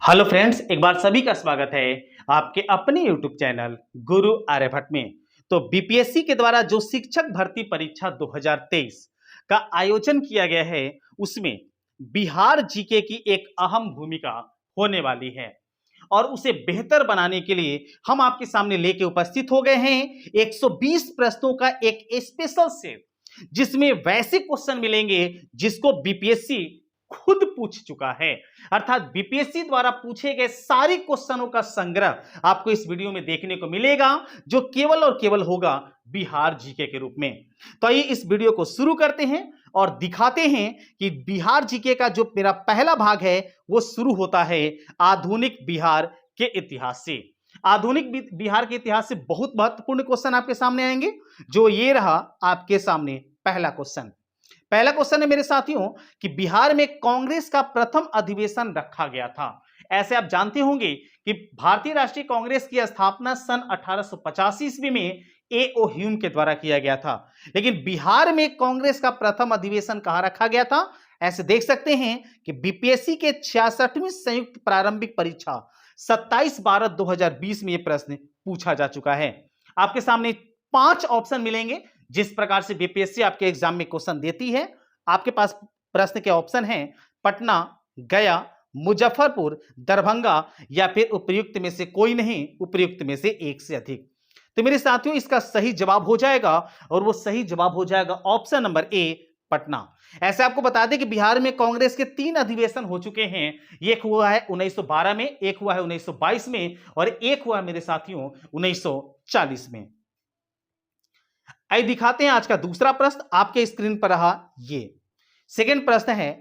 Hello friends, एक बार सभी का स्वागत है आपके अपने यूट्यूब चैनल गुरु आर्यभट्ट में। तो बीपीएससी के द्वारा जो शिक्षक भर्ती परीक्षा 2023 का आयोजन किया गया है, उसमें बिहार जीके की एक अहम भूमिका होने वाली है और उसे बेहतर बनाने के लिए हम आपके सामने लेके उपस्थित हो गए हैं 120 प्रश्नों का एक स्पेशल सेट, जिसमें वैसे क्वेश्चन मिलेंगे जिसको बीपीएससी खुद पूछ चुका है। अर्थात बीपीएससी द्वारा पूछे गए सारे क्वेश्चनों का संग्रह आपको इस वीडियो में देखने को मिलेगा, जो केवल और केवल होगा बिहार जीके के रूप में। तो आइए इस वीडियो को शुरू करते हैं और दिखाते हैं कि बिहार जीके का जो मेरा पहला भाग है वो शुरू होता है आधुनिक बिहार के इतिहास से। आधुनिक बिहार के इतिहास से बहुत महत्वपूर्ण क्वेश्चन आपके सामने आएंगे। जो ये रहा आपके सामने पहला क्वेश्चन। पहला क्वेश्चन है मेरे साथियों कि बिहार में कांग्रेस का प्रथम अधिवेशन रखा गया था। ऐसे आप जानते होंगे कि भारतीय राष्ट्रीय कांग्रेस की स्थापना सन 1885 ईस्वी में ए.ओ. ह्यूम के द्वारा किया गया था। लेकिन बिहार में कांग्रेस का प्रथम अधिवेशन कहां रखा गया था? ऐसे देख सकते हैं कि बीपीएससी के 66वीं संयुक्त प्रारंभिक परीक्षा 27/12/2020 में यह प्रश्न पूछा जा चुका है। आपके सामने 5 ऑप्शन मिलेंगे। जिस प्रकार से बीपीएससी आपके एग्जाम में क्वेश्चन देती है, आपके पास प्रश्न के ऑप्शन हैं पटना, गया, मुजफ्फरपुर, दरभंगा या फिर उपयुक्त में से कोई नहीं, उपयुक्त में से एक से अधिक। तो मेरे साथियों, इसका सही जवाब हो जाएगा और वो सही जवाब हो जाएगा ऑप्शन नंबर ए, पटना। ऐसे आपको बता दें कि बिहार में कांग्रेस के 3 अधिवेशन हो चुके हैं। एक हुआ है 1912 में, एक हुआ है 1922 में और एक हुआ है मेरे साथियों 1940 में। आइए दिखाते हैं आज का दूसरा प्रश्न। आपके स्क्रीन पर रहा ये सेकंड प्रश्न है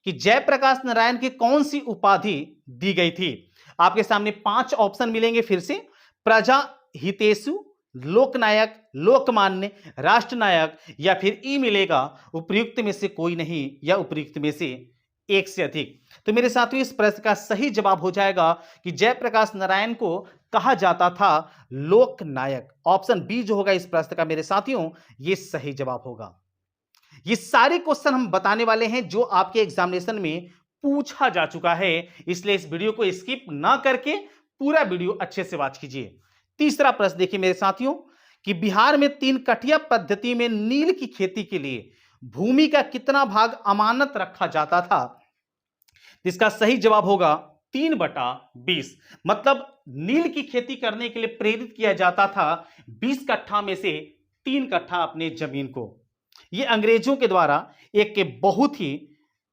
कि जयप्रकाश नारायण की कौन सी उपाधि दी गई थी? आपके सामने 5 ऑप्शन मिलेंगे। फिर से प्रजा हितेशु, लोकनायक, लोकमान्य, राष्ट्रनायक या फिर ई मिलेगा उपयुक्त में से कोई नहीं या उपयुक्त में से एक से अधिक। तो मेरे साथियों, इस प्रश्न का सही जवाब हो जाएगा कि जयप्रकाश नारायण को कहा जाता था लोकनायक। ऑप्शन बी जो होगा इस प्रश्न का मेरे साथियों, ये सही जवाब होगा। ये सारे क्वेश्चन हम बताने वाले हैं जो आपके एग्जामिनेशन में पूछा जा चुका है, इसलिए इस वीडियो को स्किप ना करके पूरा वीडियो अच्छे से वॉच कीजिए। तीसरा प्रश्न देखिए मेरे साथियों कि बिहार में 3 कटिया पद्धति में नील की खेती के लिए भूमि का कितना भाग अमानत रखा जाता था? इसका सही जवाब होगा 3/20। मतलब नील की खेती करने के लिए प्रेरित किया जाता था 20 कट्ठा में से 3 कट्ठा अपने जमीन को। यह अंग्रेजों के द्वारा एक के बहुत ही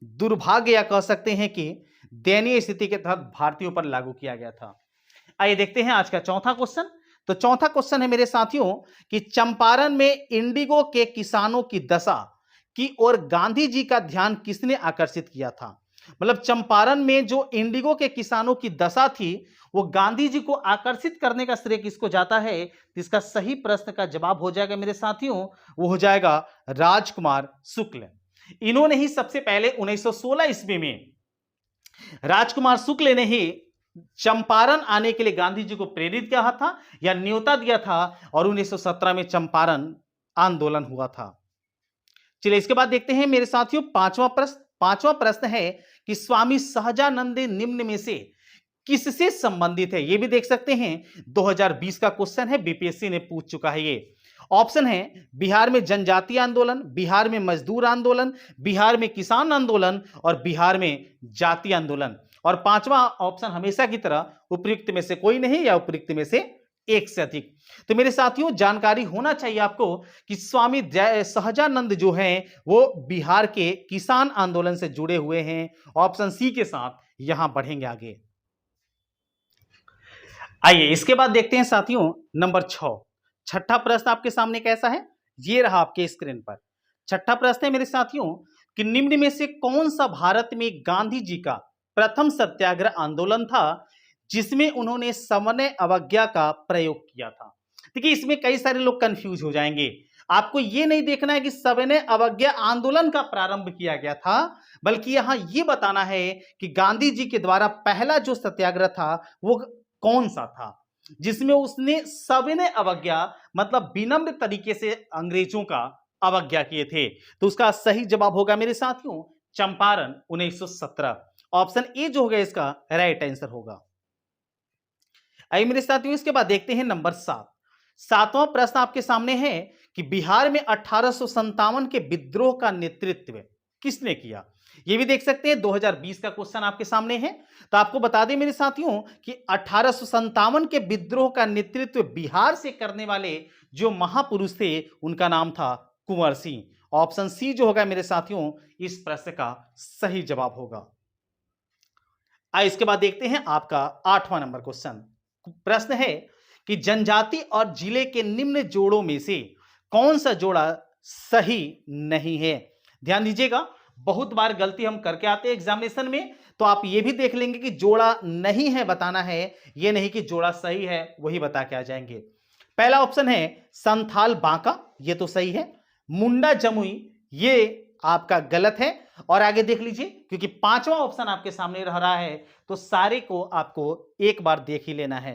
दुर्भाग्य या कह सकते हैं कि दयनीय स्थिति के तहत भारतीयों पर लागू किया गया था। आइए देखते हैं आज का चौथा क्वेश्चन। तो चौथा क्वेश्चन है मेरे साथियों कि चंपारण में इंडिगो के किसानों की दशा की ओर गांधी जी का ध्यान किसने आकर्षित किया था? मतलब चंपारण में जो इंडिगो के किसानों की दशा थी, वो गांधी जी को आकर्षित करने का श्रेय किसको जाता है? इसका सही प्रश्न का जवाब हो जाएगा मेरे साथियों, वो हो जाएगा राजकुमार शुक्ल। इन्होंने ही सबसे पहले 1916 ईस्वी में राजकुमार शुक्ल ने ही चंपारण आने के लिए गांधी जी को प्रेरित किया था या न्योता दिया था और 1917 में चंपारण आंदोलन हुआ था। चलिए इसके बाद देखते हैं मेरे साथियों पांचवा प्रश्न। पांचवा प्रश्न है कि स्वामी सहजानंद निम्न में से किससे संबंधित है? यह भी देख सकते हैं 2020 का क्वेश्चन है, बीपीएससी ने पूछ चुका है। ये ऑप्शन है बिहार में जनजातीय आंदोलन, बिहार में मजदूर आंदोलन, बिहार में किसान आंदोलन और बिहार में जातीय आंदोलन। और पांचवा ऑप्शन हमेशा की तरह उपयुक्त में से कोई नहीं या उपयुक्त में से एक से अधिक। तो मेरे साथियों, जानकारी होना चाहिए आपको कि स्वामी सहजानंद जो हैं वो बिहार के किसान आंदोलन से जुड़े हुए हैं। ऑप्शन सी के साथ यहां बढ़ेंगे आगे। आइए इसके बाद देखते हैं साथियों नंबर 6। छठा प्रश्न आपके सामने कैसा है? ये रहा आपके स्क्रीन पर। छठा प्रश्न है मेरे साथियों कि निम्न में से कौन सा भारत में गांधी जी का प्रथम सत्याग्रह आंदोलन था जिसमें उन्होंने सविनय अवज्ञा का प्रयोग किया था? देखिए, इसमें कई सारे लोग कंफ्यूज हो जाएंगे। आपको यह नहीं देखना है कि सविनय अवज्ञा आंदोलन का प्रारंभ किया गया था, बल्कि यहां यह बताना है कि गांधी जी के द्वारा पहला जो सत्याग्रह था वो कौन सा था जिसमें उसने सविनय अवज्ञा मतलब विनम्र तरीके से अंग्रेजों का अवज्ञा किए थे। तो उसका सही जवाब होगा मेरे साथियों चंपारण 1917। ऑप्शन ए जो होगा इसका राइट आंसर होगा। आइए मेरे साथियों, इसके बाद देखते हैं नंबर 7। सातवां प्रश्न आपके सामने है कि बिहार में 1857 के विद्रोह का नेतृत्व किसने किया। ये भी देख सकते हैं 2020 का क्वेश्चन आपके सामने है। तो आपको बता दें मेरे साथियों कि 1857 के विद्रोह का नेतृत्व बिहार से करने वाले जो महापुरुष थे उनका नाम था कुंवर सिंह। ऑप्शन सी जो होगा मेरे साथियों इस प्रश्न का सही जवाब होगा। आइए इसके बाद देखते हैं आपका 8वां नंबर क्वेश्चन। प्रश्न है कि जनजाति और जिले के निम्न जोड़ों में से कौन सा जोड़ा सही नहीं है। ध्यान दीजिएगा, बहुत बार गलती हम करके आते हैं एग्जामिनेशन में, तो आप ये भी देख लेंगे कि जोड़ा नहीं है बताना है, ये नहीं कि जोड़ा सही है वही बता के आ जाएंगे। पहला ऑप्शन है संथाल बांका, ये तो सही है। मुंडा जमुई ये आपका गलत है। और आगे देख लीजिए, क्योंकि 5वां ऑप्शन आपके सामने रह रहा है तो सारे को आपको एक बार देख ही लेना है।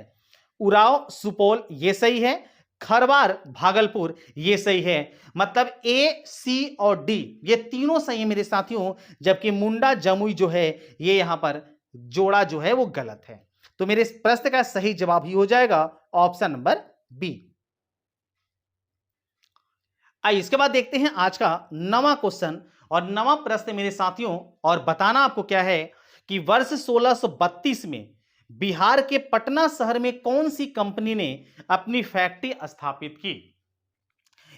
उराव सुपौल ये सही है। खरवार भागलपुर ये सही है। मतलब ए, सी और डी ये तीनों सही है मेरे साथियों, जबकि मुंडा जमुई जो है ये यहां पर जोड़ा जो है वो गलत है। तो मेरे इस प्रश्न का सही जवाब ही हो जाएगा ऑप्शन नंबर बी। आइए इसके बाद देखते हैं आज का 9वां क्वेश्चन और 9वां प्रश्न मेरे साथियों, और बताना आपको क्या है कि वर्ष 1632 में बिहार के पटना शहर में कौन सी कंपनी ने अपनी फैक्ट्री स्थापित की।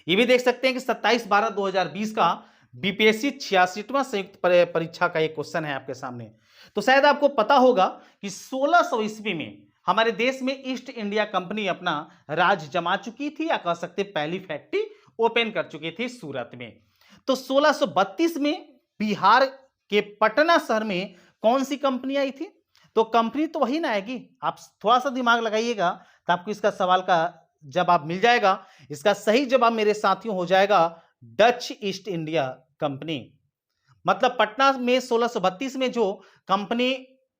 ये भी देख सकते हैं कि 27/12/2020 का बीपीएससी 86वां संयुक्त परीक्षा का एक क्वेश्चन है आपके सामने। तो शायद आपको पता होगा कि 1600 ईस्वी में हमारे देश में ईस्ट इंडिया कंपनी अपना राज जमा चुकी थी, या कह सकते पहली फैक्ट्री ओपन कर चुकी थी सूरत में। तो 1632 में बिहार के पटना शहर में कौन सी कंपनी आई थी। तो कंपनी तो वही ना आएगी, आप थोड़ा सा दिमाग लगाइएगा तो आपको इसका सवाल का जवाब मिल जाएगा। इसका सही जवाब मेरे साथियों हो जाएगा डच ईस्ट इंडिया कंपनी। मतलब पटना में 1632 में जो कंपनी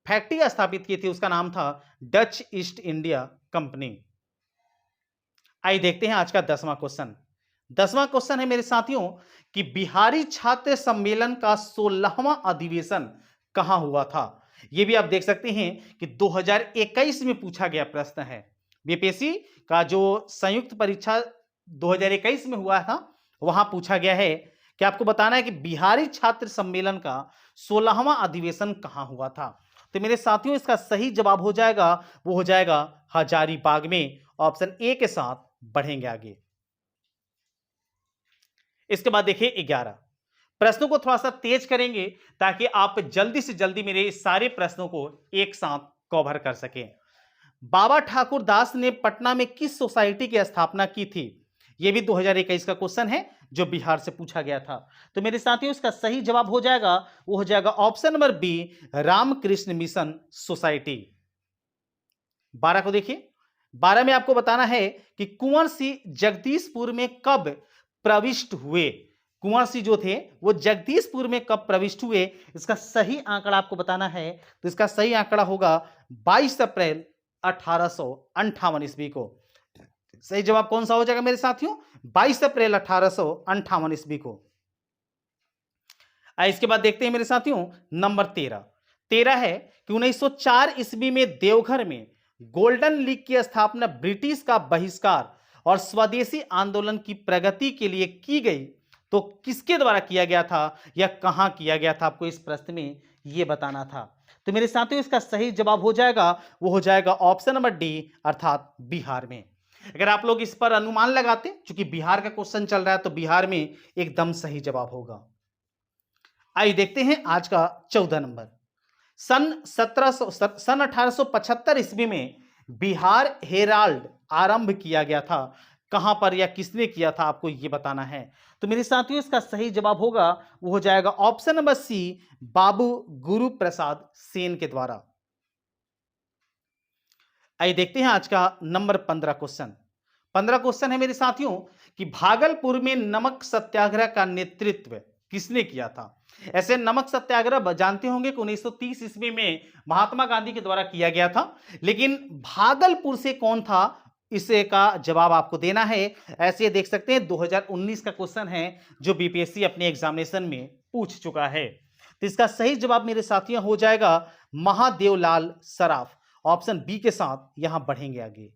फैक्ट्री स्थापित की थी उसका नाम था डच ईस्ट इंडिया कंपनी। आइए देखते हैं आज का 10वां क्वेश्चन। 10वां क्वेश्चन है मेरे साथियों कि बिहारी छात्र सम्मेलन का 16वां अधिवेशन कहां हुआ था। यह भी आप देख सकते हैं कि 2021 में पूछा गया प्रश्न है। बीपीएससी का जो संयुक्त परीक्षा 2021 में हुआ था वहां पूछा गया है कि आपको बताना है कि बिहारी छात्र सम्मेलन का 16वां अधिवेशन कहां हुआ था। तो मेरे साथियों इसका सही जवाब हो जाएगा, वो हो जाएगा हजारीबाग में। ऑप्शन ए के साथ बढ़ेंगे आगे। इसके बाद देखिए 11 प्रश्नों को थोड़ा सा तेज करेंगे ताकि आप जल्दी से जल्दी मेरे इस सारे प्रश्नों को एक साथ कवर कर सकें। बाबा ठाकुर दास ने पटना में किस सोसाइटी की स्थापना की थी। यह भी 2021 का क्वेश्चन है जो बिहार से पूछा गया था। तो मेरे साथियों इसका सही जवाब हो जाएगा, वो हो जाएगा option number B, Ramakrishna Mission Society. 12 को देखिए, 12 में आपको बताना है कि कुंवर सिंह जगदीशपुर में कब प्रविष्ट हुए। कुंवर सिंह जो थे वो जगदीशपुर में कब प्रविष्ट हुए, इसका सही आंकड़ा आपको बताना है। तो इसका सही आंकड़ा होगा 22 अप्रैल 1858 ईस्वी को। सही जवाब कौन सा हो जाएगा मेरे साथियों, 22 अप्रैल 1858 ईस्वी को। इसके बाद देखते हैं मेरे साथियों नंबर 13 है कि 1904 ईस्वी में देवघर में गोल्डन लीग की स्थापना ब्रिटिश का बहिष्कार और स्वदेशी आंदोलन की प्रगति के लिए की गई, तो किसके द्वारा किया गया था या कहां किया गया था, आपको इस प्रश्न में यह बताना था। तो मेरे साथियों इसका सही जवाब हो जाएगा, वो हो जाएगा ऑप्शन नंबर डी अर्थात बिहार में। अगर आप लोग इस पर अनुमान लगाते, क्योंकि बिहार का क्वेश्चन चल रहा है, तो बिहार में एकदम सही जवाब होगा। आइए देखते हैं आज का 14 नंबर। सन 1875 ईस्वी में बिहार हेराल्ड आरंभ किया गया था, कहां पर या किसने किया था, आपको यह बताना है। तो मेरे साथियों इसका सही जवाब होगा, वो हो जाएगा ऑप्शन नंबर सी, बाबू गुरु प्रसाद सेन के द्वारा। आइए देखते हैं आज का नंबर 15 क्वेश्चन। 15 क्वेश्चन है मेरे साथियों कि भागलपुर में नमक सत्याग्रह का नेतृत्व किसने किया था। ऐसे नमक सत्याग्रह जानते होंगे कि 1930 ईस्वी में महात्मा गांधी के द्वारा किया गया था, लेकिन भागलपुर से कौन था, इसे का जवाब आपको देना है। ऐसे देख सकते हैं 2019 का क्वेश्चन है जो बीपीएससी अपने एग्जामिनेशन में पूछ चुका है। तो इसका सही जवाब मेरे साथियों हो जाएगा महादेवलाल सराफ। ऑप्शन बी के साथ यहां बढ़ेंगे आगे।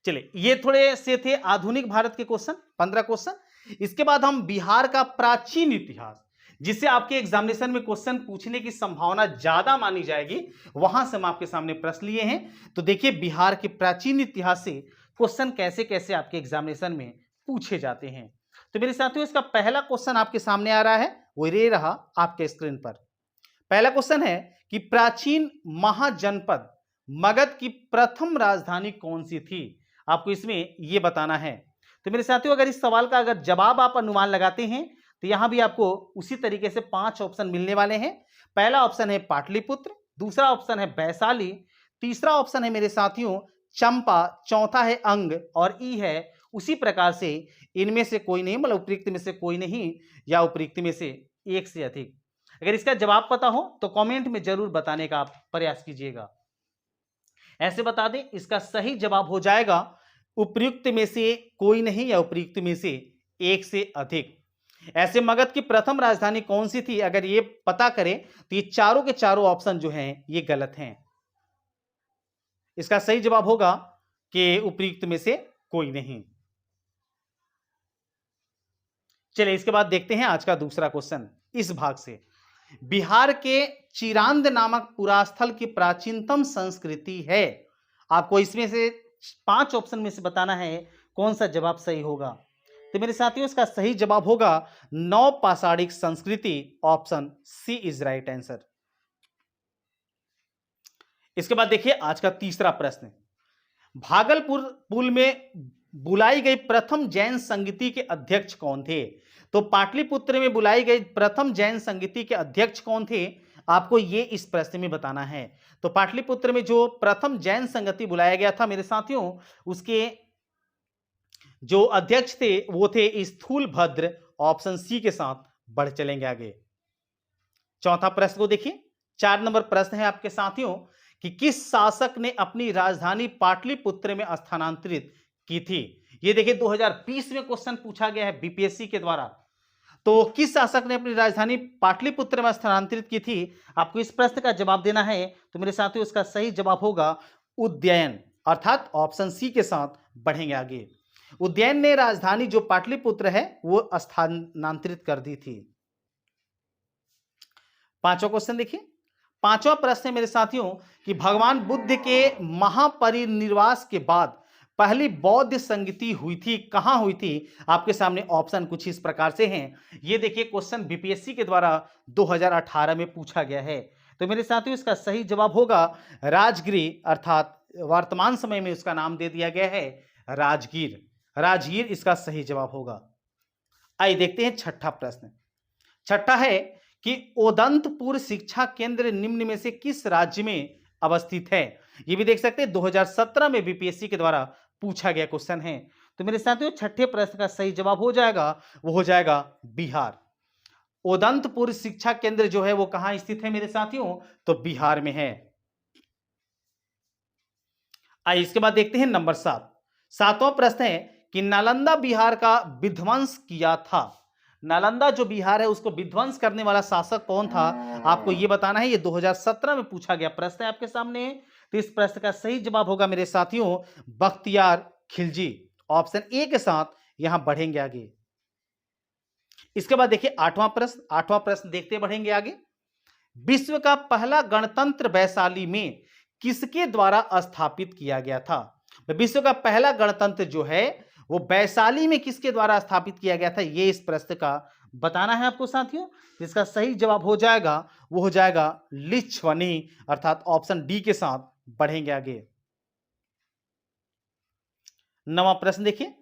चलिए, ये थोड़े से थे आधुनिक भारत के क्वेश्चन, 15 क्वेश्चन। इसके बाद हम बिहार का प्राचीन इतिहास, जिससे आपके एग्जामिनेशन में क्वेश्चन पूछने की संभावना ज्यादा मानी जाएगी, वहां से हम आपके सामने प्रश्न लिए हैं। तो देखिए, बिहार के प्राचीन इतिहास से क्वेश्चन कैसे कैसे आपके एग्जामिनेशन में पूछे जाते हैं। तो मेरे साथियों, इसका पहला क्वेश्चन आपके सामने आ रहा है, वो ये रहा आपके स्क्रीन पर। पहला क्वेश्चन है कि प्राचीन महाजनपद मगध की प्रथम राजधानी कौन सी थी? आपको इसमें यह बताना है। तो मेरे साथियों, अगर इस सवाल का अगर जवाब आप अनुमान लगाते हैं तो यहां भी आपको उसी तरीके से 5 ऑप्शन मिलने वाले हैं। पहला ऑप्शन है पाटलिपुत्र, दूसरा ऑप्शन है वैशाली, तीसरा ऑप्शन है मेरे साथियों चंपा, चौथा है अंग और ई है उसी प्रकार से इनमें से कोई नहीं, मतलब उपयुक्त में से कोई नहीं या उपयुक्त में से एक से अधिक। अगर इसका जवाब पता हो तो कमेंट में जरूर बताने का आप प्रयास कीजिएगा। ऐसे बता दें, इसका सही जवाब हो जाएगा उपयुक्त में से कोई नहीं या उपयुक्त में से एक से अधिक। ऐसे मगध की प्रथम राजधानी कौन सी थी, अगर ये पता करें तो ये चारों के चारों ऑप्शन जो हैं ये गलत हैं। इसका सही जवाब होगा कि उपयुक्त में से कोई नहीं। चलिए, इसके बाद देखते हैं आज का दूसरा क्वेश्चन इस भाग से। बिहार के चिरांद नामक पुरास्थल की प्राचीनतम संस्कृति है। आपको इसमें से 5 ऑप्शन में से बताना है कौन सा जवाब सही होगा। तो मेरे साथियों, इसका सही जवाब होगा नवपाषाणिक संस्कृति। Option C is right answer. इसके बाद देखिए आज का तीसरा प्रश्न। भागलपुर पुल में बुलाई गई प्रथम जैन संगीति के अध्यक्ष कौन थे? तो पाटलिपुत्र में बुलाई गई प्रथम जैन संगीति के अध्यक्ष कौन थे, आपको ये इस प्रश्न में बताना है। तो पाटलिपुत्र में जो प्रथम जैन संगति बुलाया गया था मेरे साथियों, उसके जो अध्यक्ष थे वो थे स्थूलभद्र। ऑप्शन सी के साथ बढ़ चलेंगे आगे। चौथा प्रश्न को देखिए, 4 नंबर प्रश्न है आपके साथियों कि किस शासक ने अपनी राजधानी पाटलिपुत्र में स्थानांतरित की थी? ये देखिए 2020 में क्वेश्चन पूछा गया है बीपीएससी के द्वारा। तो किस शासक ने अपनी राजधानी पाटलिपुत्र में स्थानांतरित की थी? आपको इस प्रश्न का जवाब देना है। तो मेरे साथियों, इसका सही जवाब होगा उदयन, अर्थात ऑप्शन सी के साथ बढ़ेंगे आगे। उदयन ने राजधानी जो पाटलिपुत्र है वो स्थानांतरित कर दी थी। पांचवा क्वेश्चन देखिए, पांचवा प्रश्न है मेरे साथियों कि भगवान बुद्ध के महापरिनिर्वाण के बाद पहली बौद्ध संगीति हुई थी, कहां हुई थी? आपके सामने ऑप्शन कुछ इस प्रकार से हैं। ये देखिए क्वेश्चन बीपीएससी के द्वारा 2018 में पूछा गया है। तो मेरे साथियों, इसका सही जवाब होगा राजगीर, अर्थात वर्तमान समय में उसका नाम दे दिया गया है राजगीर। राजगीर इसका सही जवाब होगा। आइए देखते हैं छठा प्रश्न। छठा है कि ओदंतपुर शिक्षा केंद्र निम्न में से किस राज्य में अवस्थित है? ये भी देख सकते हैं 2017 में बीपीएससी के द्वारा पूछा गया क्वेश्चन है। तो मेरे साथियों, छठे प्रश्न का सही जवाब हो जाएगा, वो हो जाएगा बिहार। ओदंतपुर शिक्षा केंद्र जो है वो कहां स्थित है मेरे साथियों? तो बिहार में है। आइए इसके बाद देखते हैं नंबर 7। सातवां प्रश्न है कि नालंदा बिहार का विध्वंस किया था। नालंदा जो बिहार है उसको विध्वंस करने वाला शासक कौन था, आपको यह बताना है। ये 2017 में पूछा गया प्रश्न है आपके सामने। तो इस प्रश्न का सही जवाब होगा मेरे साथियों बख्तियार खिलजी। ऑप्शन ए के साथ यहां बढ़ेंगे आगे। इसके बाद देखिए आठवां प्रश्न देखते बढ़ेंगे आगे। विश्व का पहला गणतंत्र वैशाली में किसके द्वारा स्थापित किया गया था? विश्व का पहला गणतंत्र जो है वो वैशाली में किसके द्वारा स्थापित किया गया था, ये इस प्रश्न का बताना है आपको साथियों। इसका सही जवाब हो जाएगा, वो हो जाएगा लिच्छवनी, अर्थात ऑप्शन डी के साथ बढ़ेंगे आगे। नवा प्रश्न देखिए,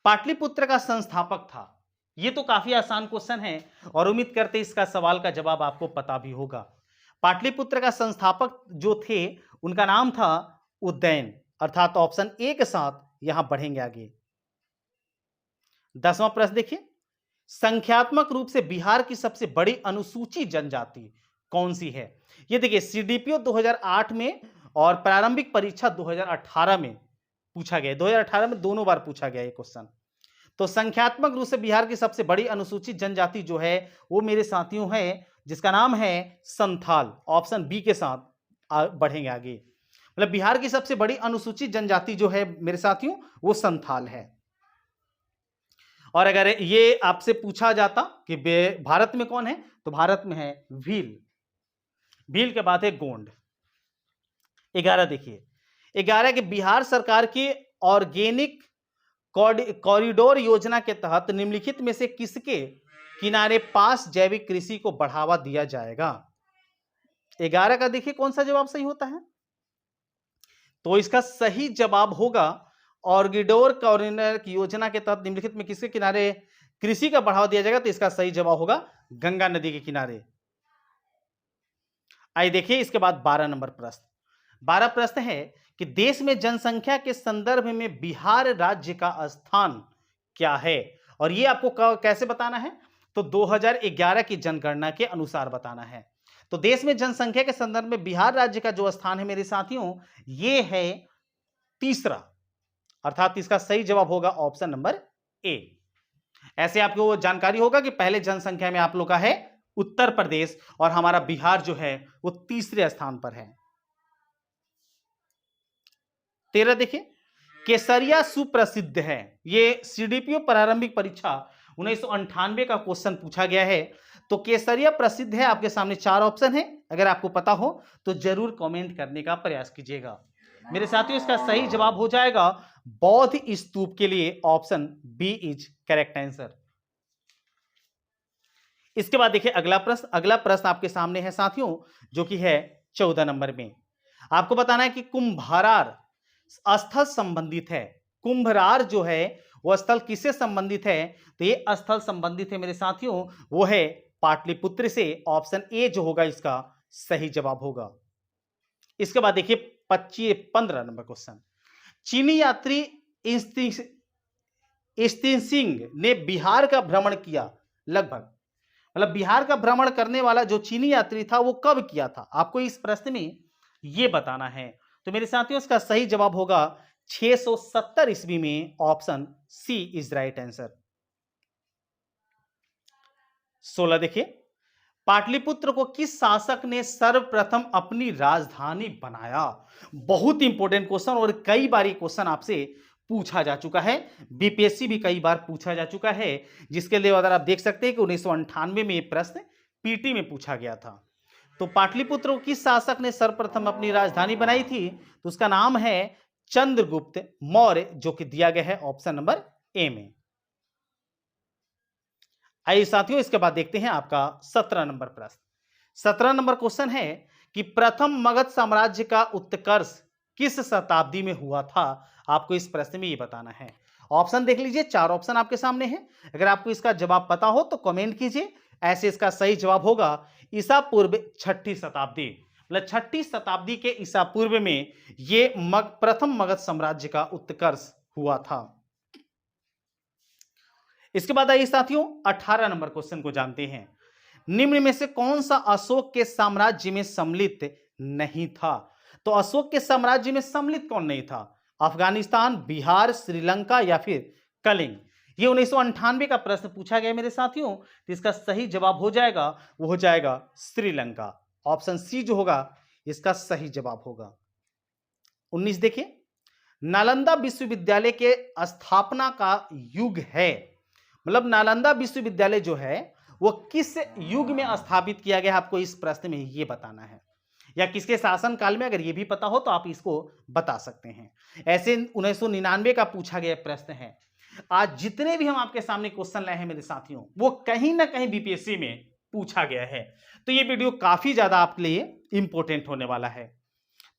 पाटलिपुत्र का संस्थापक था। ये तो काफी आसान क्वेश्चन है और उम्मीद करते इसका सवाल का जवाब आपको पता भी होगा। पाटलिपुत्र का संस्थापक जो थे उनका नाम था उदयन, अर्थात ऑप्शन ए के साथ यहां बढ़ेंगे आगे। 10वां प्रश्न देखिए, संख्यात्मक रूप से बिहार की सबसे बड़ी अनुसूचित जनजाति कौन सी है? ये देखिए सीडीपीओ 2008 में और प्रारंभिक परीक्षा 2018 में पूछा गया। 2018 में दोनों बार पूछा गया ये क्वेश्चन। तो संख्यात्मक रूप से बिहार की सबसे बड़ी अनुसूचित जनजाति जो है वो मेरे साथियों है जिसका नाम है संथाल। ऑप्शन बी के साथ बढ़ेंगे आगे। मतलब बिहार की सबसे बड़ी अनुसूचित जनजाति जो है मेरे साथियों वो संथाल है। और अगर ये आपसे पूछा जाता कि भारत में कौन है, तो भारत में है भील। भील के बाद है गोंड। 11 देखिए, 11 के बिहार सरकार की ऑर्गेनिक कॉरिडोर योजना के तहत निम्नलिखित में से किसके किनारे पास जैविक कृषि को बढ़ावा दिया जाएगा। 11 का देखिए कौन सा जवाब सही होता है, तो इसका सही जवाब होगा ऑर्गेडोर कॉरिडोर योजना के तहत निम्नलिखित में किसके किनारे कृषि का बढ़ावा दिया जाएगा, तो इसका सही जवाब होगा गंगा नदी के किनारे। आइए देखिए इसके बाद 12 नंबर प्रश्न। 12 प्रश्न है कि देश में जनसंख्या के संदर्भ में बिहार राज्य का स्थान क्या है, और यह आपको कैसे बताना है, तो 2011 की जनगणना के अनुसार बताना है। तो देश में जनसंख्या के संदर्भ में बिहार राज्य का जो स्थान है मेरे साथियों ये है तीसरा, अर्थात इसका सही जवाब होगा ऑप्शन नंबर ए। ऐसे आपको जानकारी होगा कि पहले जनसंख्या में आप लोग का है उत्तर प्रदेश और हमारा बिहार जो है वो तीसरे स्थान पर है। 13 देखिए, केसरिया सुप्रसिद्ध है। ये सीडीपीओ प्रारंभिक परीक्षा 1998 का क्वेश्चन पूछा गया है। तो केसरिया प्रसिद्ध है, आपके सामने 4 ऑप्शन है, अगर आपको पता हो तो जरूर कमेंट करने का प्रयास कीजिएगा। मेरे साथियों इसका सही जवाब हो जाएगा बौद्ध स्तूप के लिए option B is correct answer. इसके बाद देखिए अगला प्रश्न। अगला प्रश्न आपके सामने है साथियों जो कि है 14 नंबर में। आपको बताना है कि कुंभरार स्थल संबंधित है। कुंभरार जो है वह स्थल किससे संबंधित है, तो ये स्थल संबंधित है मेरे साथियों वो है पाटलिपुत्र से। ऑप्शन ए जो होगा इसका सही जवाब होगा। इसके बाद देखिए 15 नंबर क्वेश्चन। चीनी यात्री सिंह ने बिहार का भ्रमण किया लगभग, मतलब बिहार का भ्रमण करने वाला जो चीनी यात्री था वो कब किया था, आपको इस प्रश्न में ये बताना है। तो मेरे साथियों इसका सही जवाब होगा 670 ईस्वी में। Option C is right answer. 16 देखिए, पाटलिपुत्र को किस शासक ने सर्वप्रथम अपनी राजधानी बनाया। बहुत इंपॉर्टेंट क्वेश्चन और कई बार ये क्वेश्चन आपसे पूछा जा चुका है, बीपीएससी भी कई बार पूछा जा चुका है, जिसके लिए अगर आप देख सकते हैं कि 1998 में ये प्रश्न पीटी में पूछा गया था। तो पाटलिपुत्र को किस शासक ने सर्वप्रथम अपनी राजधानी बनाई थी, तो उसका नाम है चंद्रगुप्त मौर्य, जो कि दिया गया है ऑप्शन नंबर ए में। आइए साथियों इसके बाद देखते हैं आपका 17 नंबर प्रश्न। 17 नंबर क्वेश्चन है कि प्रथम मगध साम्राज्य का उत्कर्ष किस शताब्दी में हुआ था, आपको इस प्रश्न में ये बताना है। ऑप्शन देख लीजिए, 4 ऑप्शन आपके सामने हैं, अगर आपको इसका जवाब पता हो तो कमेंट कीजिए। ऐसे इसका सही जवाब होगा ईसा पूर्व 6ठी शताब्दी, मतलब 6ठी शताब्दी के ईसा पूर्व में ये प्रथम मगध साम्राज्य का उत्कर्ष हुआ था। इसके बाद आइए साथियों 18 नंबर क्वेश्चन को जानते हैं। निम्न में से कौन सा अशोक के साम्राज्य में सम्मिलित नहीं था, तो अशोक के साम्राज्य में सम्मिलित कौन नहीं था, अफगानिस्तान, बिहार, श्रीलंका या फिर कलिंग। ये 1998 का प्रश्न पूछा गया मेरे साथियों, तो इसका सही जवाब हो जाएगा वो हो जाएगा श्रीलंका। ऑप्शन सी जो होगा इसका सही जवाब होगा। 19 देखिए, नालंदा विश्वविद्यालय के स्थापना का युग है, मतलब नालंदा विश्वविद्यालय जो है वो किस युग में स्थापित किया गया, आपको इस प्रश्न में ये बताना है, या किसके शासन काल में, अगर ये भी पता हो तो आप इसको बता सकते हैं। ऐसे 1999 का पूछा गया प्रश्न है। आज जितने भी हम आपके सामने क्वेश्चन लाए हैं मेरे साथियों वो कहीं ना कहीं बीपीएससी में पूछा गया है, तो ये वीडियो काफी ज्यादा आपके लिए इंपॉर्टेंट होने वाला है।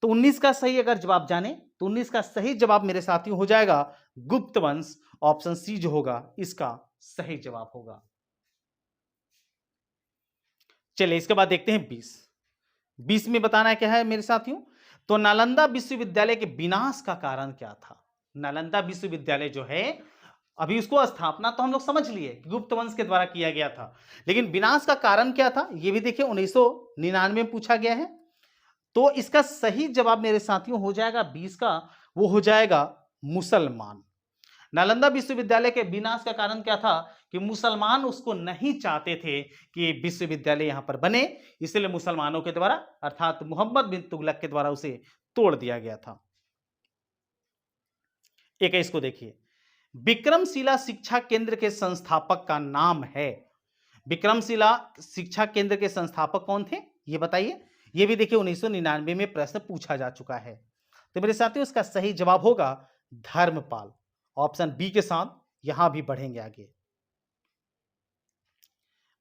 तो 19 का सही अगर जवाब जाने तो 19 का सही जवाब मेरे साथियों हो जाएगा गुप्त वंश। ऑप्शन सी जो होगा इसका सही जवाब होगा। चलिए इसके बाद देखते हैं 20 में बताना है क्या है मेरे साथियों, तो नालंदा विश्वविद्यालय के विनाश का कारण क्या था। नालंदा विश्वविद्यालय जो है अभी उसको स्थापना तो हम लोग समझ लिए गुप्त वंश के द्वारा किया गया था, लेकिन विनाश का कारण क्या था ये भी देखिए 1999 में पूछा गया है। तो इसका सही जवाब मेरे साथियों हो जाएगा 20 का, वो हो जाएगा मुसलमान। नालंदा विश्वविद्यालय के विनाश का कारण क्या था कि मुसलमान उसको नहीं चाहते थे कि विश्वविद्यालय यहां पर बने, इसलिए मुसलमानों के द्वारा अर्थात मोहम्मद बिन तुगलक के द्वारा उसे तोड़ दिया गया था। 21 को देखिए, विक्रमशिला शिक्षा केंद्र के संस्थापक का नाम है। विक्रमशिला शिक्षा केंद्र के संस्थापक कौन थे ये बताइए। ये भी देखिए 1999 में प्रश्न पूछा जा चुका है। तो मेरे साथियों इसका सही जवाब होगा धर्मपाल। ऑप्शन बी के साथ यहां भी बढ़ेंगे आगे।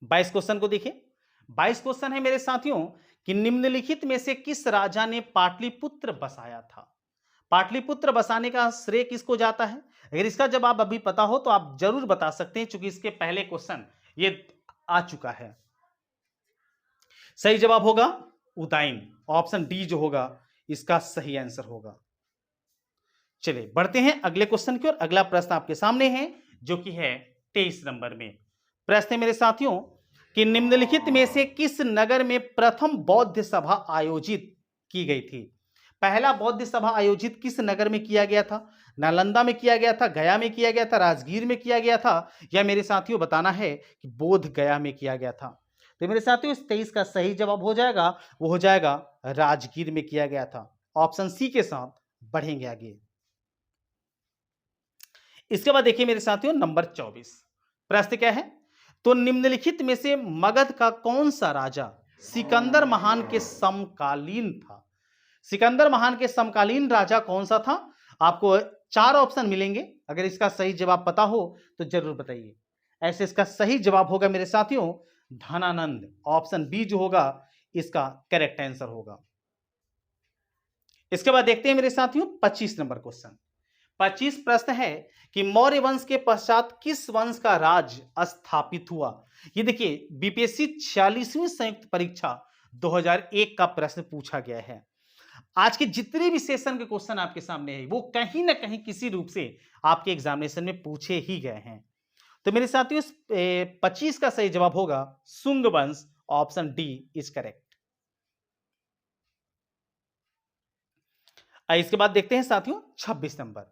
22 क्वेश्चन को देखिए। 22 क्वेश्चन है मेरे साथियों कि निम्नलिखित में से किस राजा ने पाटलिपुत्र बसाया था। पाटलिपुत्र बसाने का श्रेय किसको जाता है। अगर इसका जवाब अभी पता हो तो आप जरूर बता सकते हैं, क्योंकि इसके पहले क्वेश्चन ये आ चुका है। सही जवाब होगा उदाइन। ऑप्शन डी जो होगा इसका सही आंसर होगा। चलिए बढ़ते हैं अगले क्वेश्चन की ओर। अगला प्रश्न आपके सामने है जो कि है 23 नंबर में। प्रश्न है मेरे साथियों कि निम्नलिखित में से किस नगर में प्रथम बौद्ध सभा आयोजित की गई थी। पहला बौद्ध सभा आयोजित किस नगर में किया गया था। नालंदा में किया गया था, गया में किया गया था, राजगीर में किया गया था, या मेरे साथियों बताना है कि बोध गया में किया गया था। तो मेरे साथियों इस 23 का सही जवाब हो जाएगा, वो हो जाएगा राजगीर में किया गया था। ऑप्शन सी के साथ बढ़ेंगे आगे। इसके बाद देखिए मेरे साथियों नंबर 24। प्रश्न क्या है, तो निम्नलिखित में से मगध का कौन सा राजा सिकंदर महान के समकालीन था। सिकंदर महान के समकालीन राजा कौन सा था। आपको 4 ऑप्शन मिलेंगे, अगर इसका सही जवाब पता हो तो जरूर बताइए। ऐसे इसका सही जवाब होगा मेरे साथियों धनानंद। ऑप्शन बी जो होगा इसका करेक्ट आंसर होगा। इसके बाद देखते हैं मेरे साथियों 25 नंबर क्वेश्चन। 25 प्रश्न है कि मौर्य वंश के पश्चात किस वंश का राज स्थापित हुआ। ये देखिए बीपीएससी 46वीं संयुक्त परीक्षा 2001 का प्रश्न पूछा गया है। आज के जितने भी सेशन के क्वेश्चन आपके सामने है वो कहीं ना कहीं किसी रूप से आपके एग्जामिनेशन में पूछे ही गए हैं। तो मेरे साथियों 25 का सही जवाब होगा सुंग वंश। Option D is correct. इसके बाद देखते हैं साथियों 26 नंबर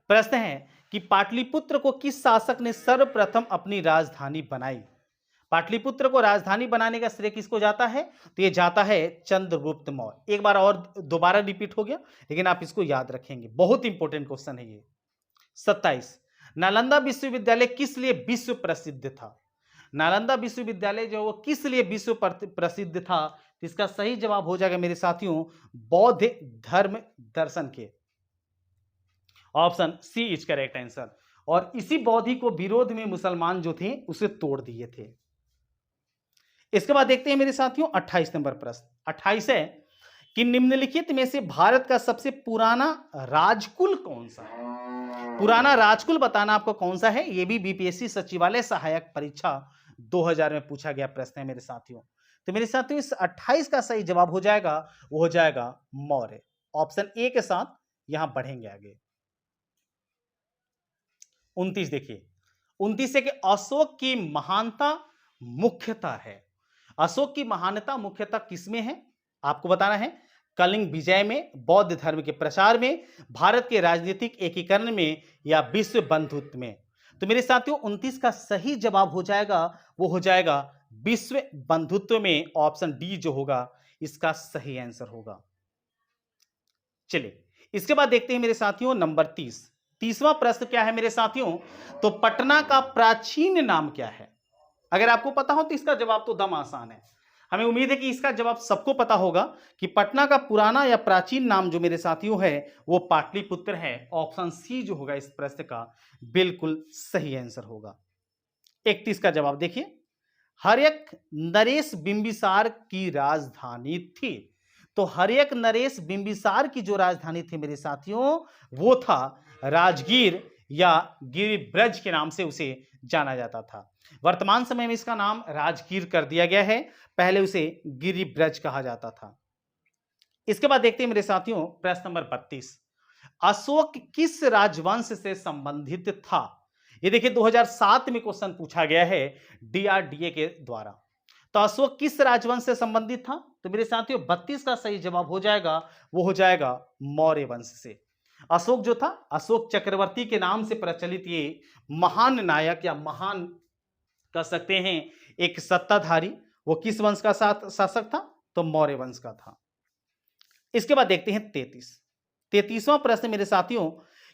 प्रश्न है कि पाटलिपुत्र को किस शासक ने सर्वप्रथम अपनी राजधानी बनाई। पाटलिपुत्र को राजधानी बनाने का श्रेय किसको जाता है, तो ये जाता है चंद्रगुप्त मौर्य। एक बार और दोबारा रिपीट हो गया, लेकिन आप इसको याद रखेंगे, बहुत इंपॉर्टेंट क्वेश्चन है ये। 27 नालंदा विश्वविद्यालय किस लिए विश्व प्रसिद्ध था। नालंदा विश्वविद्यालय जो वो किस लिए विश्व प्रसिद्ध था, तो इसका सही जवाब हो जाएगा मेरे साथियों बौद्ध धर्म दर्शन के। Option C is correct answer. और इसी बौद्धि को विरोध में मुसलमान जो थे उसे तोड़ दिए थे। इसके बाद देखते हैं मेरे साथियों 28 नंबर प्रश्न। 28 है कि निम्नलिखित में से भारत का सबसे पुराना राजकुल कौन सा है। पुराना राजकुल बताना आपको कौन सा है। यह भी बीपीएससी सचिवालय सहायक परीक्षा 2000 में पूछा गया प्रश्न है मेरे साथियों। तो मेरे साथियों इस 28 का सही जवाब हो जाएगा, वो हो जाएगा मौर्य। ऑप्शन ए के साथ यहां बढ़ेंगे आगे। 29 देखिए, 29 है कि अशोक की महानता मुख्यता है। अशोक की महानता मुख्यता किसमें है आपको बताना है। कलिंग विजय में, बौद्ध धर्म के प्रचार में, भारत के राजनीतिक एकीकरण में, या विश्व बंधुत्व में। तो मेरे साथियों 29 का सही जवाब हो जाएगा, वो हो जाएगा विश्व बंधुत्व में। ऑप्शन डी जो होगा इसका सही आंसर होगा। चलिए इसके बाद देखते हैं मेरे साथियों नंबर 30। 30वां प्रश्न क्या है मेरे साथियों, तो पटना का प्राचीन नाम क्या है। अगर आपको पता हो तो इसका जवाब तो दम आसान है। हमें उम्मीद है कि इसका जवाब सबको पता होगा कि पटना का पुराना या प्राचीन नाम जो मेरे साथियों है वो पाटलिपुत्र है। ऑप्शन सी जो होगा इस प्रश्न का बिल्कुल सही आंसर होगा। 31 का जवाब देखिए, हर्यक नरेश बिंबिसार की राजधानी थी। तो हर्यक नरेश बिंबिसार की जो राजधानी थी मेरे साथियों वो था राजगीर, या गिरिब्रज के नाम से उसे जाना जाता था। वर्तमान समय में इसका नाम राजगीर कर दिया गया है, पहले उसे गिरिब्रज कहा जाता था। इसके बाद देखते हैं मेरे साथियों प्रश्न नंबर 32। अशोक किस राजवंश से संबंधित था। ये देखिए 2007 में क्वेश्चन पूछा गया है डीआरडीए के द्वारा। तो अशोक किस राजवंश से संबंधित था, तो मेरे साथियों 32 का सही जवाब हो जाएगा, वो हो जाएगा मौर्य वंश से। अशोक जो था, अशोक चक्रवर्ती के नाम से प्रचलित ये महान नायक या महान कह सकते हैं एक सत्ताधारी, वो किस वंश का शासक था? तो मौर्य वंश का था। इसके बाद देखते हैं 33वां प्रश्न मेरे साथियों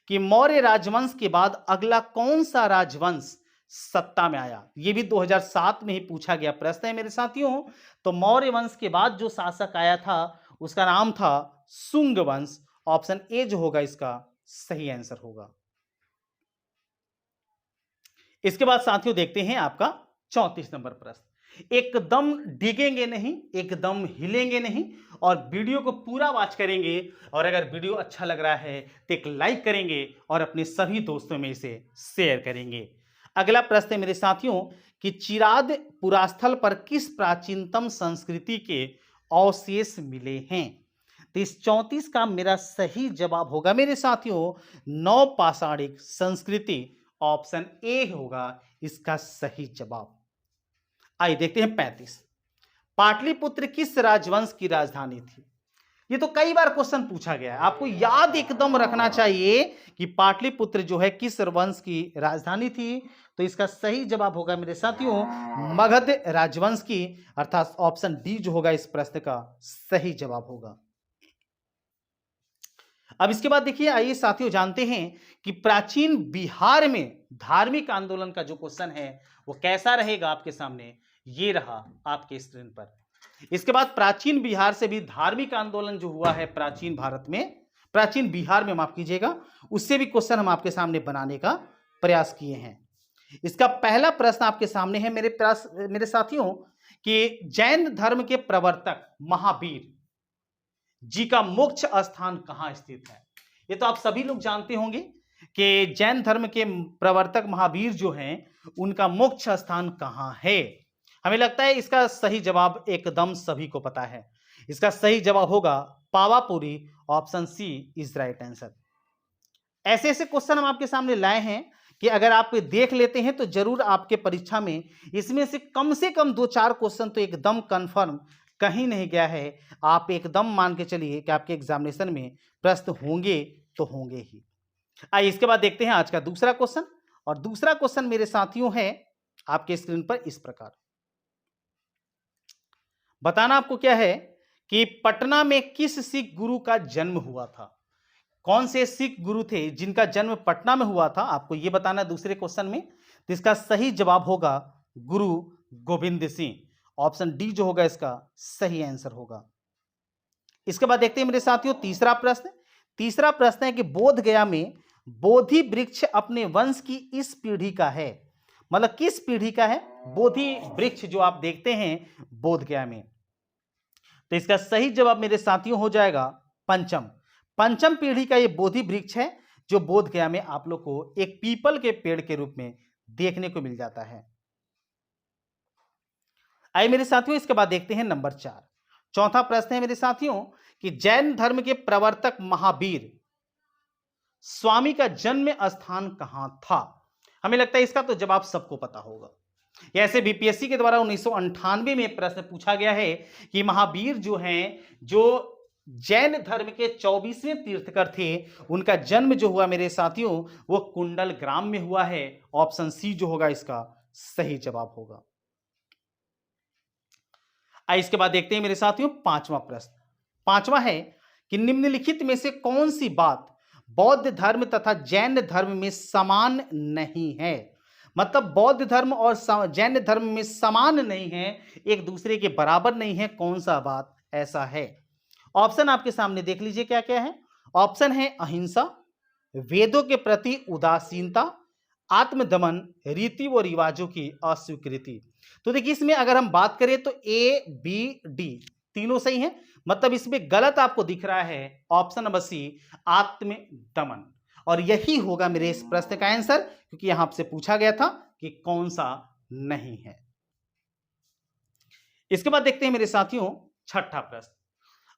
कि मौर्य राजवंश के बाद अगला कौन सा राजवंश सत्ता में आया? ये भी 2007 में ही पूछा गया प्रश्न है मेरे साथियों। तो मौर्य वंश के बाद जो शासक आया था उसका नाम था शुंग वंश। ऑप्शन ए जो होगा इसका सही आंसर होगा। इसके बाद साथियों देखते हैं आपका 34 नंबर प्रश्न। एकदम डिगेंगे नहीं, एकदम हिलेंगे नहीं और वीडियो को पूरा वॉच करेंगे, और अगर वीडियो अच्छा लग रहा है तो एक लाइक करेंगे और अपने सभी दोस्तों में इसे शेयर करेंगे। अगला प्रश्न है मेरे साथियों कि चिराद पुरास्थल पर किस प्राचीनतम संस्कृति के अवशेष मिले हैं? तो इस 34 का मेरा सही जवाब होगा मेरे साथियों नवपाषाणिक संस्कृति। ऑप्शन ए होगा इसका सही जवाब। आइए देखते हैं 35। पाटलिपुत्र किस राजवंश की राजधानी थी? ये तो कई बार क्वेश्चन पूछा गया है, आपको याद एकदम रखना चाहिए कि पाटलिपुत्र जो है किस वंश की राजधानी थी। तो इसका सही जवाब होगा मेरे साथियों मगध राजवंश की, अर्थात ऑप्शन डी जो होगा इस प्रश्न का सही जवाब होगा। अब इसके बाद देखिए, आइए साथियों जानते हैं कि प्राचीन बिहार में धार्मिक आंदोलन का जो क्वेश्चन है वो कैसा रहेगा आपके सामने। ये रहा आपके स्क्रीन पर। इसके बाद प्राचीन बिहार से भी धार्मिक आंदोलन जो हुआ है प्राचीन भारत में, प्राचीन बिहार में माफ कीजिएगा, उससे भी क्वेश्चन हम आपके सामने बनाने का प्रयास किए हैं। इसका पहला प्रश्न आपके सामने है मेरे साथियों कि जैन धर्म के प्रवर्तक महावीर जी का मोक्ष स्थान कहां स्थित है? ये तो आप सभी लोग जानते होंगे कि जैन धर्म के प्रवर्तक महावीर जो हैं उनका मोक्ष स्थान कहां है। हमें लगता है इसका सही जवाब एकदम सभी को पता है। इसका सही जवाब होगा Pawapuri. Option C is right answer. ऐसे ऐसे क्वेश्चन हम आपके सामने लाए हैं कि अगर आप देख लेते हैं तो जरूर आपके परीक्षा में इसमें से कम 2-4 क्वेश्चन तो एकदम कंफर्म कहीं नहीं गया है। आप एकदम मान के चलिए कि आपके एग्जामिनेशन में प्रश्न होंगे तो होंगे ही। आइए इसके बाद देखते हैं आज का दूसरा क्वेश्चन, और दूसरा क्वेश्चन मेरे साथियों है आपके स्क्रीन पर इस प्रकार। बताना आपको क्या है कि पटना में किस सिख गुरु का जन्म हुआ था? कौन से सिख गुरु थे जिनका जन्म पटना में हुआ था, आपको यह बताना दूसरे क्वेश्चन में। तो इसका सही जवाब होगा गुरु गोविंद सिंह। ऑप्शन डी जो होगा इसका सही आंसर होगा। इसके बाद देखते हैं मेरे साथियों तीसरा प्रश्न। तीसरा प्रश्न है कि बोध गया में बोधि वृक्ष अपने वंश की इस पीढ़ी का है, मतलब किस पीढ़ी का है बोधि वृक्ष जो आप देखते हैं बोध गया में? तो इसका सही जवाब मेरे साथियों हो जाएगा पंचम पीढ़ी का ये बोधि वृक्ष है जो बोध गया में आप लोग को एक पीपल के पेड़ के रूप में देखने को मिल जाता है। आइए मेरे साथियों इसके बाद देखते हैं नंबर 4। चौथा प्रश्न है मेरे साथियों कि जैन धर्म के प्रवर्तक महावीर स्वामी का जन्म स्थान कहां था? हमें लगता है इसका तो जवाब सबको पता होगा। ऐसे बीपीएससी के द्वारा 1998 में प्रश्न पूछा गया है कि महावीर जो हैं, जो जैन धर्म के 24वें तीर्थकर थे, उनका जन्म जो हुआ मेरे साथियों वो कुंडल ग्राम में हुआ है। ऑप्शन सी जो होगा इसका सही जवाब होगा। इसके बाद देखते हैं मेरे साथियों पांचवा प्रश्न। पांचवा है कि निम्नलिखित में से कौन सी बात बौद्ध धर्म तथा जैन धर्म में समान नहीं है? मतलब बौद्ध धर्म और जैन धर्म में समान नहीं है, एक दूसरे के बराबर नहीं है, कौन सा बात ऐसा है? ऑप्शन आपके सामने देख लीजिए क्या क्या है। ऑप्शन है अहिंसा, वेदों के प्रति उदासीनता, आत्मदमन, रीति व रिवाजों की अस्वीकृति। तो देखिए इसमें अगर हम बात करें तो ए बी डी तीनों सही हैं, मतलब इसमें गलत आपको दिख रहा है ऑप्शन नंबर सी आत्मदमन, और यही होगा मेरे इस प्रश्न का आंसर, क्योंकि यहां आपसे पूछा गया था कि कौन सा नहीं है। इसके बाद देखते हैं मेरे साथियों छठा प्रश्न।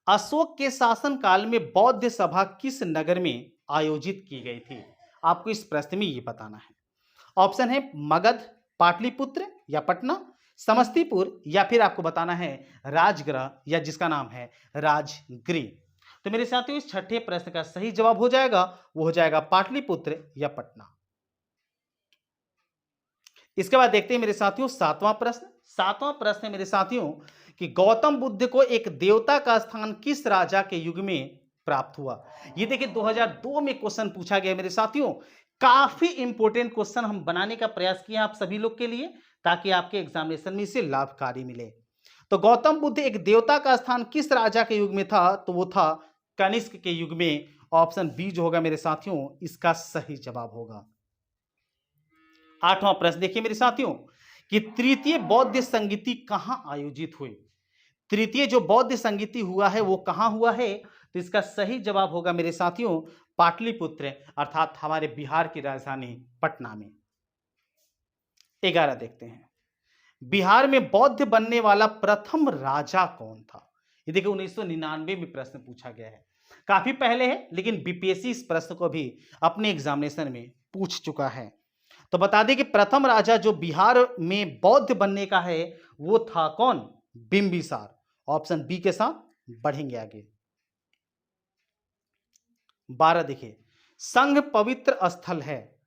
अशोक के शासन काल में बौद्ध सभा किस नगर में आयोजित की गई थी? आपको इस प्रश्न में यह बताना है। ऑप्शन है मगध, पाटलिपुत्र या पटना, समस्तीपुर, या फिर आपको बताना है राजगृह या जिसका नाम है राजगृह। तो मेरे साथियों इस छठे प्रश्न का सही जवाब हो जाएगा, वो हो जाएगा पाटलिपुत्र या पटना। इसके बाद देखते हैं मेरे साथियों सातवां प्रश्न। सातवां प्रश्न है मेरे साथियों कि गौतम बुद्ध को एक देवता का स्थान किस राजा के युग में प्राप्त हुआ। ये देखिए 2002 में क्वेश्चन पूछा गया मेरे साथियों। काफी इंपॉर्टेंट क्वेश्चन हम बनाने का प्रयास किए आप सभी लोग के लिए, ताकि आपके एग्जामिनेशन में इसे लाभकारी मिले। तो गौतम बुद्ध एक देवता का स्थान किस राजा के युग में था, तो वो था कनिष्क के युग में। ऑप्शन बी जो होगा मेरे साथियों इसका सही जवाब होगा। आठवां प्रश्न देखिए मेरे साथियों कि तृतीय बौद्ध संगीति कहां आयोजित हुई। तृतीय जो बौद्ध संगीति हुआ है वो कहां हुआ है, तो इसका सही जवाब होगा मेरे साथियों पाटलिपुत्र, अर्थात हमारे बिहार की राजधानी पटना में। 11 देखते हैं, बिहार में बौद्ध बनने वाला प्रथम राजा कौन था। ये देखिए 1999 में प्रश्न पूछा गया है, काफी पहले है, लेकिन बीपीएससी इस प्रश्न को भी अपने एग्जामिनेशन में पूछ चुका है। तो बता दें कि प्रथम राजा जो बिहार में बौद्ध बनने का है वो था कौन, बिंबिसार। ऑप्शन बी के साथ बढ़ेंगे आगे। 12 देखिए, संघ पवित्र स्थल है,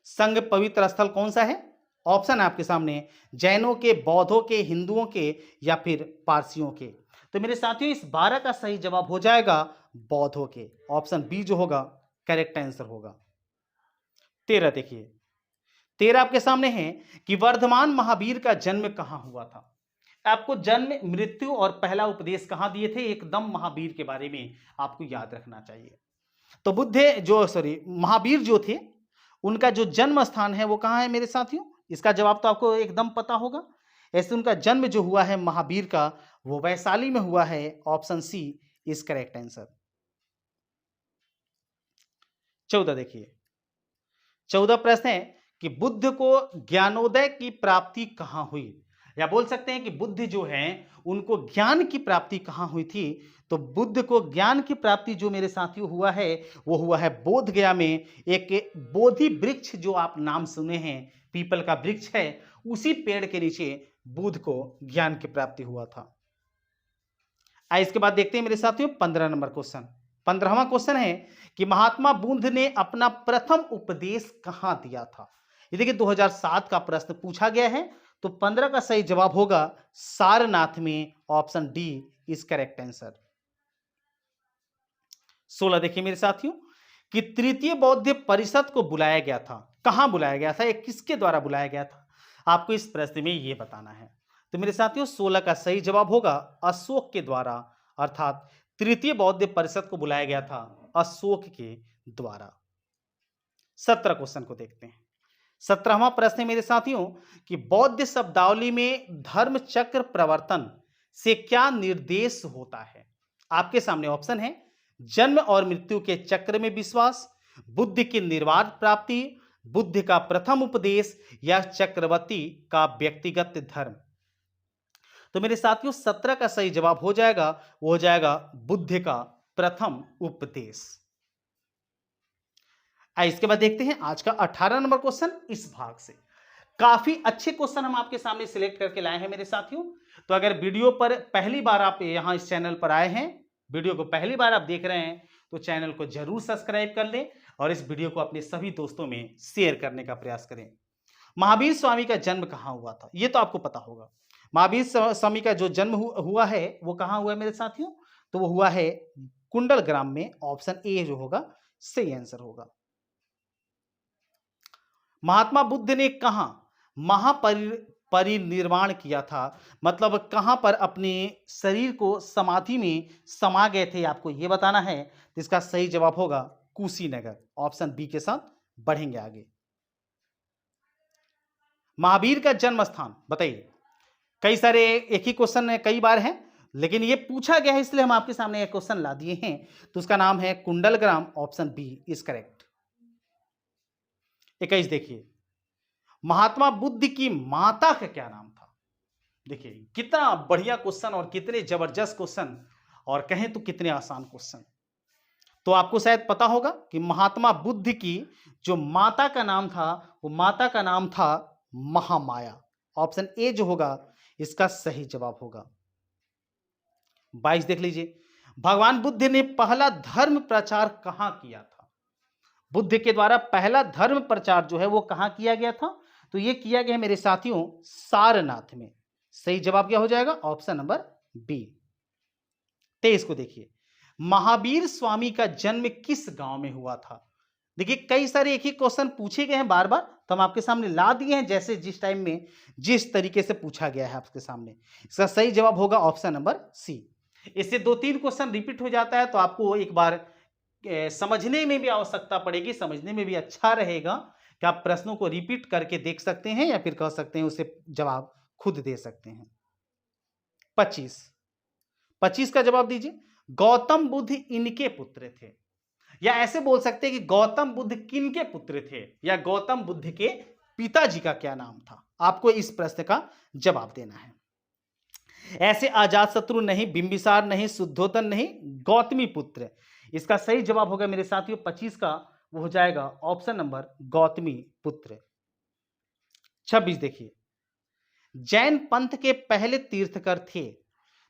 संघ पवित्र स्थल कौन सा है। ऑप्शन है आपके सामने, जैनों के, बौद्धों के, हिंदुओं के या फिर पारसियों के। तो मेरे साथियों इस 12 का सही जवाब हो जाएगा बौद्धों के। ऑप्शन बी जो होगा करेक्ट आंसर होगा। 13 देखिए, 13 आपके सामने है कि वर्धमान महावीर का जन्म कहां हुआ था। आपको जन्म, मृत्यु और पहला उपदेश कहां दिए थे, एकदम महावीर के बारे में आपको याद रखना चाहिए। तो महावीर जो थे उनका जो जन्म स्थान है वो कहां है मेरे साथियों, इसका जवाब तो आपको एकदम पता होगा। ऐसे उनका जन्म जो हुआ है महावीर का वो वैशाली में हुआ है। Option C is correct answer. 14 देखिए, 14 प्रश्न है कि बुद्ध को ज्ञानोदय की प्राप्ति कहां हुई, या बोल सकते हैं कि बुद्ध जो हैं उनको ज्ञान की प्राप्ति कहां हुई थी। तो बुद्ध को ज्ञान की प्राप्ति जो मेरे साथियों हुआ है वो हुआ है बोध गया में। एक बोधि वृक्ष जो आप नाम सुने हैं, पीपल का वृक्ष है, उसी पेड़ के नीचे बुद्ध को ज्ञान की प्राप्ति हुआ था। इसके बाद देखते हैं मेरे साथियों 15 नंबर क्वेश्चन। 15वां क्वेश्चन है कि महात्मा बुद्ध ने अपना प्रथम उपदेश कहां दिया था। ये देखिए 2007 का प्रश्न पूछा गया है। तो 15 का सही जवाब होगा सारनाथ में। Option D is correct answer. 16 देखिए मेरे साथियों कि तृतीय बौद्ध परिषद को बुलाया गया था, कहां बुलाया गया था, ये किसके द्वारा बुलाया गया था, आपको इस प्रश्न में यह बताना है। तो मेरे साथियों 16 का सही जवाब होगा अशोक के द्वारा, अर्थात तृतीय बौद्ध परिषद को बुलाया गया था अशोक के द्वारा। 17 क्वेश्चन को देखते हैं। 17वां प्रश्न है मेरे साथियों कि बौद्ध शब्दावली में धर्म चक्र प्रवर्तन से क्या निर्देश होता है। आपके सामने ऑप्शन है, जन्म और मृत्यु के चक्र में विश्वास, बुद्ध की निर्वाण प्राप्ति, बुद्ध का प्रथम उपदेश या चक्रवर्ती का व्यक्तिगत धर्म। तो मेरे साथियों 17 का सही जवाब हो जाएगा, वो हो जाएगा बुद्ध का प्रथम उपदेश। इसके बाद देखते हैं आज का 18 नंबर क्वेश्चन। इस भाग से काफी अच्छे क्वेश्चन हम आपके सामने सिलेक्ट करके लाए हैं मेरे साथियों। तो अगर वीडियो पर पहली बार आप यहां इस चैनल पर आए हैं, वीडियो को पहली बार आप देख रहे हैं, तो चैनल को जरूर सब्सक्राइब कर लें और इस वीडियो को अपने सभी दोस्तों में शेयर करने का प्रयास करें। महावीर स्वामी का जन्म कहां हुआ था, यह तो आपको पता होगा। महावीर स्वामी का जो जन्म हुआ है वो कहां हुआ है मेरे साथियों, तो वो हुआ है कुंडलग्राम में। ऑप्शन ए जो होगा सही आंसर होगा। महात्मा बुद्ध ने कहां महापरिनिर्वाण किया था, मतलब कहां पर अपने शरीर को समाधि में समा गए थे, आपको यह बताना है। तो इसका सही जवाब होगा कुशीनगर। ऑप्शन बी के साथ बढ़ेंगे आगे। महावीर का जन्म स्थान बताइए। कई सारे एक ही क्वेश्चन कई बार है, लेकिन ये पूछा गया है इसलिए हम आपके सामने एक क्वेश्चन ला दिए हैं। तो उसका नाम है Kundalgram. Option B is correct. 21 देखिए, महात्मा बुद्ध की माता का क्या नाम था। देखिए कितना बढ़िया क्वेश्चन और कितने जबरदस्त क्वेश्चन, और कहें तो कितने आसान क्वेश्चन। तो आपको शायद पता होगा कि महात्मा बुद्ध की जो माता का नाम था, वो माता का नाम था महामाया। ऑप्शन ए जो होगा इसका सही जवाब होगा। 22 देख लीजिए, भगवान बुद्ध ने पहला धर्म प्रचार कहां किया था? बुद्ध के द्वारा पहला धर्म प्रचार जो है वो कहां किया गया था? तो ये किया गया है मेरे साथियों सारनाथ में। सही जवाब क्या हो जाएगा? Option number B. 23 को देखिए, महावीर स्वामी का जन्म किस गांव में हुआ था? देखिए कई सारे एक ही क्वेश्चन पूछे गए हैं बार बार, तो हम आपके सामने ला दिए हैं जैसे जिस टाइम में जिस तरीके से पूछा गया है आपके सामने। इसका सही जवाब होगा ऑप्शन नंबर सी। इससे 2-3 क्वेश्चन रिपीट हो जाता है तो आपको एक बार समझने में भी आवश्यकता पड़ेगी, समझने में भी अच्छा रहेगा कि आप प्रश्नों को रिपीट करके देख सकते हैं या फिर कह सकते हैं उसे जवाब खुद दे सकते हैं। 25 का जवाब दीजिए। गौतम बुद्ध इनके पुत्र थे, या ऐसे बोल सकते हैं कि गौतम बुद्ध किनके पुत्र थे, या गौतम बुद्ध के पिताजी का क्या नाम था? आपको इस प्रश्न का जवाब देना है। ऐसे अजातशत्रु नहीं, बिंबिसार नहीं, शुद्धोधन नहीं, गौतमी पुत्र। इसका सही जवाब होगा मेरे साथियों 25 का, वो हो जाएगा ऑप्शन नंबर गौतमी पुत्र। 26 देखिए, जैन पंथ के पहले तीर्थकर थे।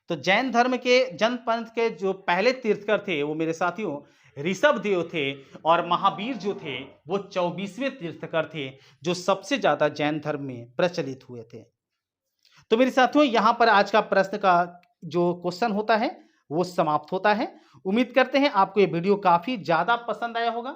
तो जैन धर्म के जैन पंथ के जो पहले तीर्थकर थे वो मेरे साथियों ऋषभदेव थे, और महावीर जो थे वो 24वें तीर्थकर थे जो सबसे ज्यादा जैन धर्म में प्रचलित हुए थे। तो मेरे साथियों यहां पर आज का प्रश्न का जो क्वेश्चन होता है वो समाप्त होता है। उम्मीद करते हैं आपको ये वीडियो काफी ज्यादा पसंद आया होगा।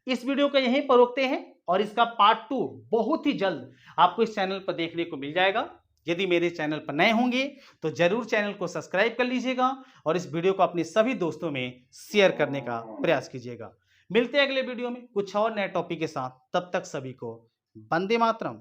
इस वीडियो को यहीं पर रोकते हैं और इसका पार्ट 2 बहुत ही जल्द आपको इस चैनल पर देखने को मिल जाएगा। यदि मेरे चैनल पर नए होंगे तो जरूर चैनल को सब्सक्राइब कर लीजिएगा और इस वीडियो को अपने सभी दोस्तों में शेयर करने का प्रयास कीजिएगा। मिलते हैं अगले वीडियो में कुछ और नए टॉपिक के साथ। तब तक सभी को वंदे मातरम।